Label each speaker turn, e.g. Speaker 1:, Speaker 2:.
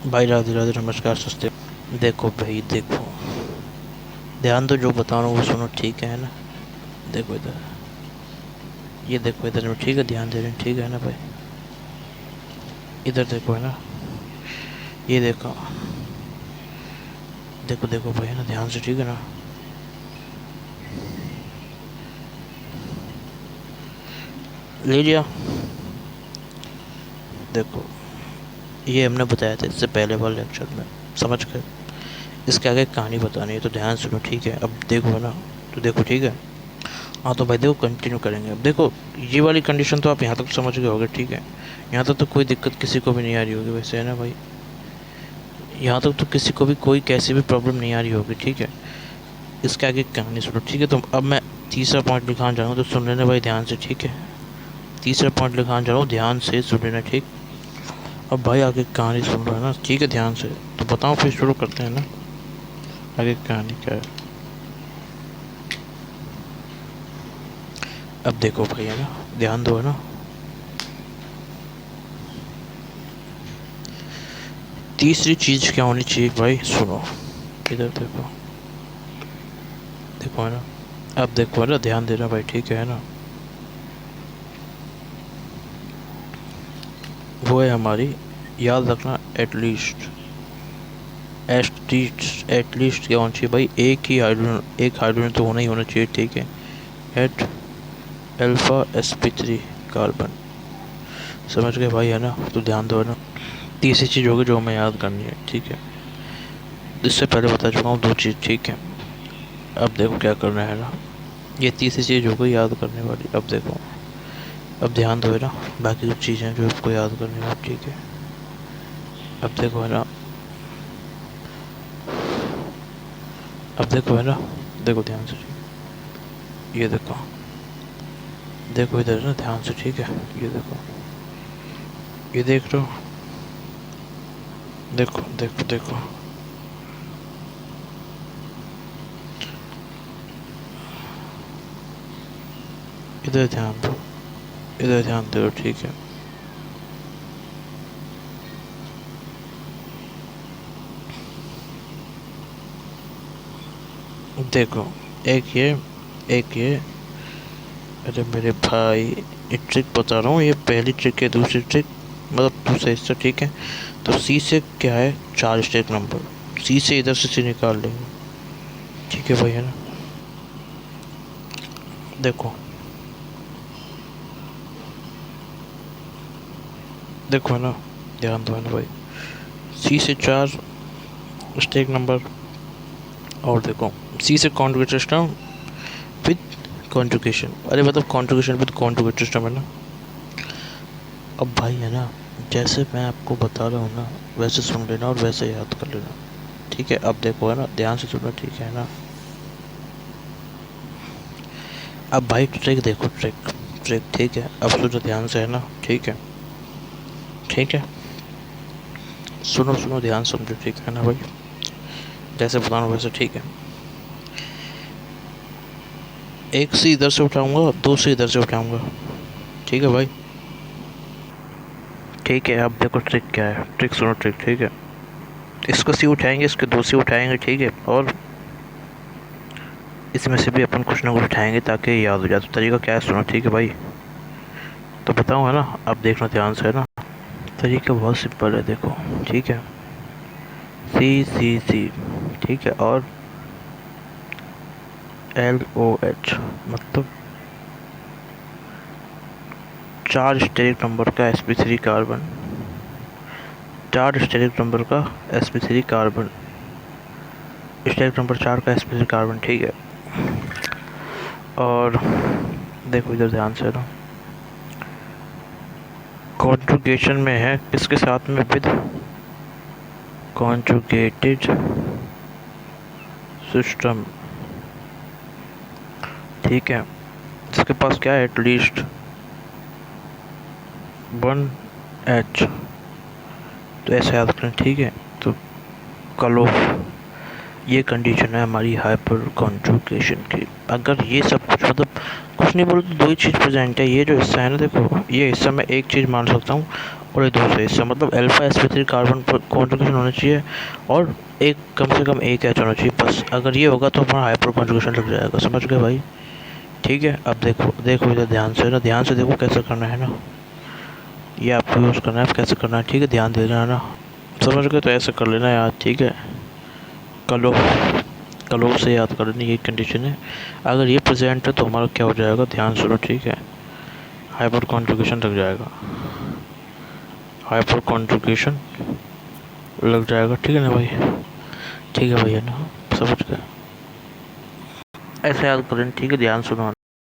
Speaker 1: भाई राधे राधे, नमस्कार, सस्ते। देखो भाई देखो, ध्यान दो, जो बता रहा हूँ वो सुनो, ठीक है ना। देखो इधर, ये देखो इधर में, ठीक है, ध्यान दे रहे हैं, ठीक है ना भाई। इधर देखो, है ना, ये देखो, देखो देखो भाई, है ना, ध्यान से, ठीक है ना। ले लिया। देखो, ये हमने बताया था इससे पहले वाले लेक्चर में, समझ गए। इसके आगे कहानी बतानी है तो ध्यान सुनो, ठीक है। अब देखो, है ना, तो देखो, ठीक है। हाँ तो भाई देखो, कंटिन्यू करेंगे। अब देखो, ये वाली कंडीशन तो आप यहाँ तक समझ गए होगे, ठीक है। यहाँ तक तो कोई दिक्कत किसी को भी नहीं आ रही होगी वैसे, है ना भाई। यहाँ तक तो किसी को भी कोई कैसी भी प्रॉब्लम नहीं आ रही होगी, ठीक है। इसके आगे कहानी सुनो, ठीक है। तो अब मैं तीसरा पॉइंट लिखाने जा रहा हूँ, तो सुन लेना भाई ध्यान से, ठीक है। तीसरा पॉइंट लिखाने जा रहा हूँ, ध्यान से सुन लेना, ठीक। अब भाई आगे कहानी सुन रहा है ना, ठीक है, ध्यान से। तो बताओ, फिर शुरू करते हैं ना, आगे कहानी क्या है। अब देखो भाई, है ना, ध्यान दो, है ना। तीसरी चीज क्या होनी चाहिए भाई, सुनो। इधर देखो, देखो, है ना। अब देखो, है ना, ध्यान देना भाई, ठीक है ना। वो है हमारी, याद रखना, एटलीस्ट। एटलीस्ट क्या होना चाहिए भाई, एक हाइड्रोजन तो होना ही होना चाहिए, ठीक है। एट अल्फा sp3 कार्बन, समझ गए भाई, है ना। तो ध्यान दो, है ना। तीसरी चीज़ होगी जो हमें याद करनी है, ठीक है। इससे पहले बता चुका हूँ दो चीज़, ठीक है। अब देखो क्या करना है ना, ये तीसरी चीज़ हो गई याद करने वाली। अब देखो, अब ध्यान दो, है ना। बाकी कुछ चीज़ें जो आपको याद करनी है, ठीक है। अब देखो, है ना। अब देखो, है ना। देखो ध्यान से, ये देखो, देखो इधर ना, ध्यान से, ठीक है। ये देखो, ये देख रहे हो, देखो देखो देखो, इधर ध्यान दो, इधर ध्यान दो, ठीक है। देखो, एक ये, अरे मेरे भाई, एक ट्रिक बता रहा हूँ, ये पहली ट्रिक है, दूसरी ट्रिक मतलब दूसरा हिस्सा, ठीक है। तो सी से क्या है, 4 स्टेक नंबर, सी से इधर से निकाल लेंगे, ठीक है भाई, है ना। देखो, देखो, है ना, ध्यान दो, है ना भाई। सी से 4 स्टेक नंबर, और देखो, सी से कॉन्जुगेट सिस्टम विद कॉन्जुगेशन, अरे मतलब कॉन्जुगेशन विद कॉन्जुगेट सिस्टम, है ना। अब भाई, है ना, जैसे मैं आपको बता रहा हूँ ना, वैसे सुन लेना और वैसे याद कर लेना, ठीक है। अब देखो, है ना, ध्यान से सुनो, ठीक है ना। अब भाई ट्रिक देखो, ट्रिक ट्रिक, ठीक है। अब सुनो ध्यान से, है ना, ठीक है, ठीक है। सुनो सुनो, ध्यान समझो, ठीक है ना भाई। जैसे बता रहा हूँ वैसे, ठीक है। एक से इधर से उठाऊंगा, दो से इधर से उठाऊंगा, ठीक है भाई, ठीक है। अब देखो ट्रिक क्या है, ट्रिक सुनो, ट्रिक, ठीक है। इसको सी उठाएंगे, इसके दो सी उठाएंगे, ठीक है। और इसमें से भी अपन कुछ ना कुछ उठाएंगे ताकि याद हो जाए। तो तरीका क्या है, सुनो, ठीक है भाई। तो बताऊँ, है ना, अब देखना ध्यान से, है ना। तरीका बहुत सिंपल है, देखो, ठीक है। सी, ठीक है, और LOH, मतलब 4 स्टेरिक नंबर का sp3 कार्बन, 4 स्टेरिक नंबर का sp3 कार्बन, स्टेरिक नंबर 4 का sp3 कार्बन, ठीक है। और देखो इधर ध्यान से ना, कॉन्जुगेशन में है किसके साथ में, विद कॉन्जुगेटेड सिस्टम, ठीक है। जिसके पास क्या है, एटलीस्ट 1H, तो ऐसे याद रखें, ठीक है। तो कलो, ये कंडीशन है हमारी हाइपर कॉन्जुगेशन की। अगर ये सब कुछ मतलब कुछ नहीं बोलो तो दो ही चीज़ प्रेजेंट है, ये जो हिस्सा है ना, देखो, ये हिस्सा मैं एक चीज़ मान सकता हूँ और ये 2 इससे मतलब अल्फा sp3 कार्बन कॉन्जुगेशन होना चाहिए और एक कम से कम एक एच होना चाहिए बस। अगर ये होगा तो हमारा हाइपर कॉन्जुगेशन लग जाएगा, समझ गए भाई? ठीक है, अब देखो देखो इधर ध्यान से ना, ध्यान से देखो कैसे करना है ना, ये आपको यूज़ करना है, कैसे करना है, ठीक है? ध्यान देना है ना, समझ गए? तो ऐसे कर लेना यार, ठीक है? कलो कलो से याद कर लेना, ये कंडीशन है। अगर ये प्रेजेंट है तो हमारा क्या हो जाएगा, ध्यान सुनो, ठीक है? हाइपर कॉन्जुगेशन लग जाएगा, हाइपर कॉन्जुगेशन लग जाएगा, ठीक है ना भाई? ठीक है भैया ना, समझ गए? ऐसे याद करें, ठीक है? ध्यान सुनो।